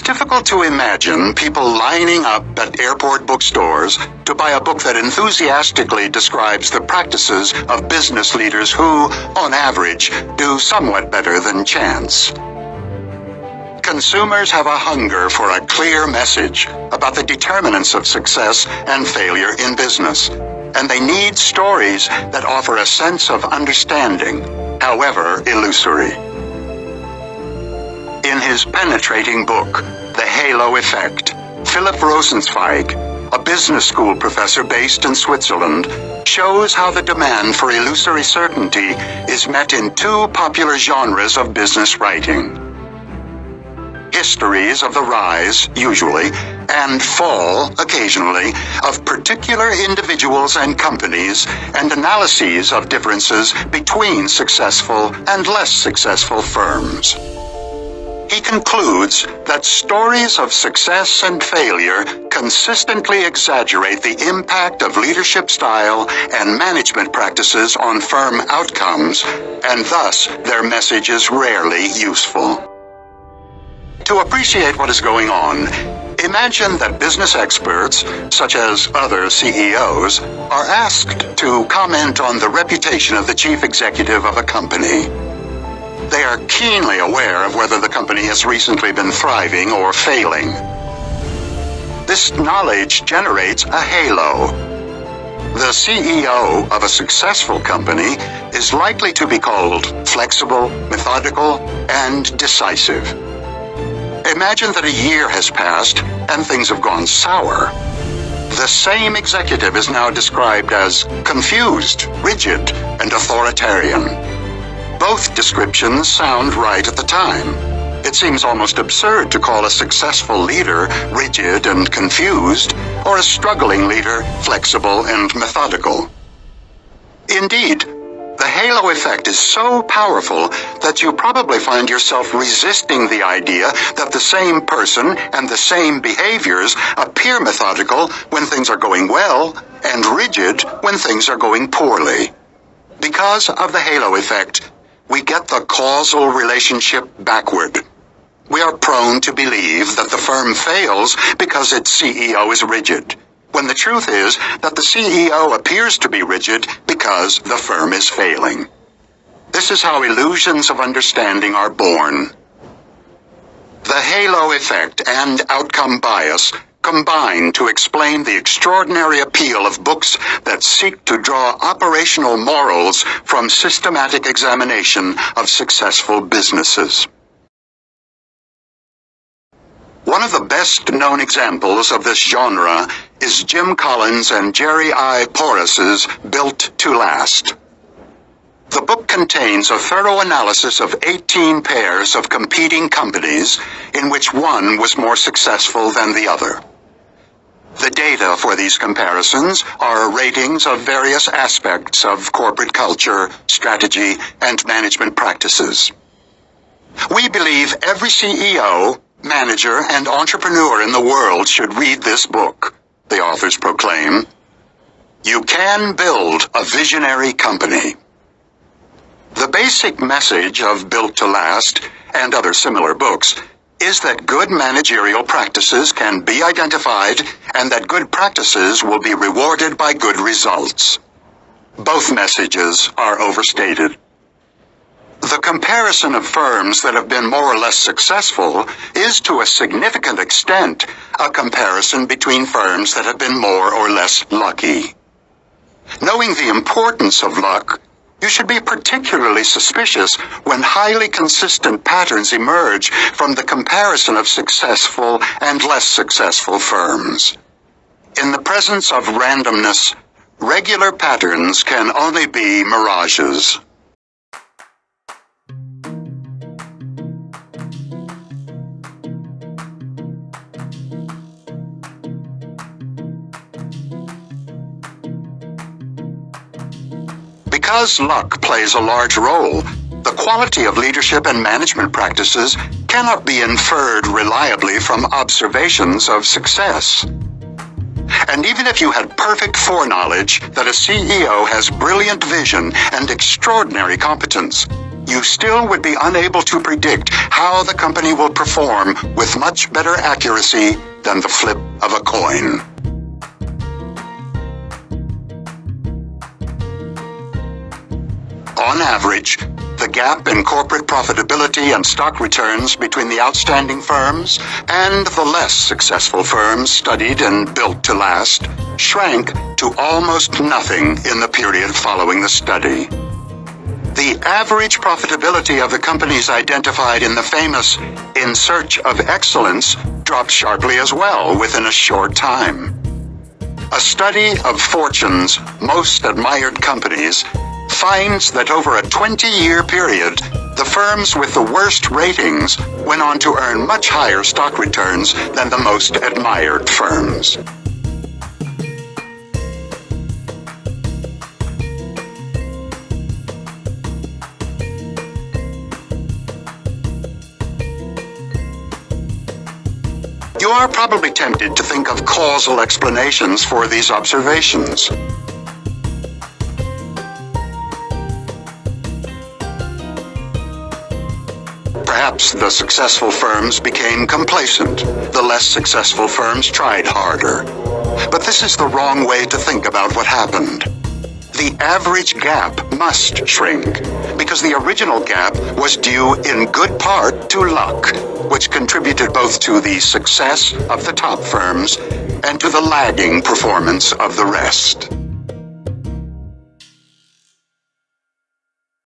is difficult to imagine people lining up at airport bookstores to buy a book that enthusiastically describes the practices of business leaders who, on average, do somewhat better than chance. Consumers have a hunger for a clear message about the determinants of success and failure in business, and they need stories that offer a sense of understanding, however illusory. In his penetrating book, The Halo Effect, Philip Rosenzweig, a business school professor based in Switzerland, shows how the demand for illusory certainty is met in two popular genres of business writing: histories of the rise, usually, and fall, occasionally, of particular individuals and companies, and analyses of differences between successful and less successful firms. He concludes that stories of success and failure consistently exaggerate the impact of leadership style and management practices on firm outcomes, and thus their message is rarely useful. To appreciate what is going on, imagine that business experts, such as other CEOs, are asked to comment on the reputation of the chief executive of a company. They are keenly aware of whether the company has recently been thriving or failing. This knowledge generates a halo. The CEO of a successful company is likely to be called flexible, methodical, and decisive. Imagine that a year has passed and things have gone sour. The same executive is now described as confused, rigid, and authoritarian. Both descriptions sound right at the time. It seems almost absurd to call a successful leader rigid and confused, or a struggling leader flexible and methodical. Indeed, the halo effect is so powerful that you probably find yourself resisting the idea that the same person and the same behaviors appear methodical when things are going well and rigid when things are going poorly. Because of the halo effect, we get the causal relationship backward. We are prone to believe that the firm fails because its CEO is rigid, when the truth is that the CEO appears to be rigid because the firm is failing. This is how illusions of understanding are born. The halo effect and outcome bias combine to explain the extraordinary appeal of books that seek to draw operational morals from systematic examination of successful businesses. One of the best-known examples of this genre is Jim Collins and Jerry I. Porras's Built to Last. The book contains a thorough analysis of 18 pairs of competing companies in which one was more successful than the other. The data for these comparisons are ratings of various aspects of corporate culture, strategy, and management practices. We believe every CEO, manager, and entrepreneur in the world should read this book, the authors proclaim. You can build a visionary company. The basic message of Built to Last and other similar books is that good managerial practices can be identified and that good practices will be rewarded by good results. Both messages are overstated. The comparison of firms that have been more or less successful is to a significant extent a comparison between firms that have been more or less lucky. Knowing the importance of luck, you should be particularly suspicious when highly consistent patterns emerge from the comparison of successful and less successful firms. In the presence of randomness, regular patterns can only be mirages. Because luck plays a large role, the quality of leadership and management practices cannot be inferred reliably from observations of success. And even if you had perfect foreknowledge that a CEO has brilliant vision and extraordinary competence, you still would be unable to predict how the company will perform with much better accuracy than the flip of a coin. On average, the gap in corporate profitability and stock returns between the outstanding firms and the less successful firms studied and built to last shrank to almost nothing in the period following the study. The average profitability of the companies identified in the famous In Search of Excellence dropped sharply as well within a short time. A study of Fortune's most admired companies finds that over a 20-year period, the firms with the worst ratings went on to earn much higher stock returns than the most admired firms. You are probably tempted to think of causal explanations for these observations. Perhaps the successful firms became complacent. The less successful firms tried harder. But this is the wrong way to think about what happened. The average gap must shrink, because the original gap was due in good part to luck, which contributed both to the success of the top firms and to the lagging performance of the rest.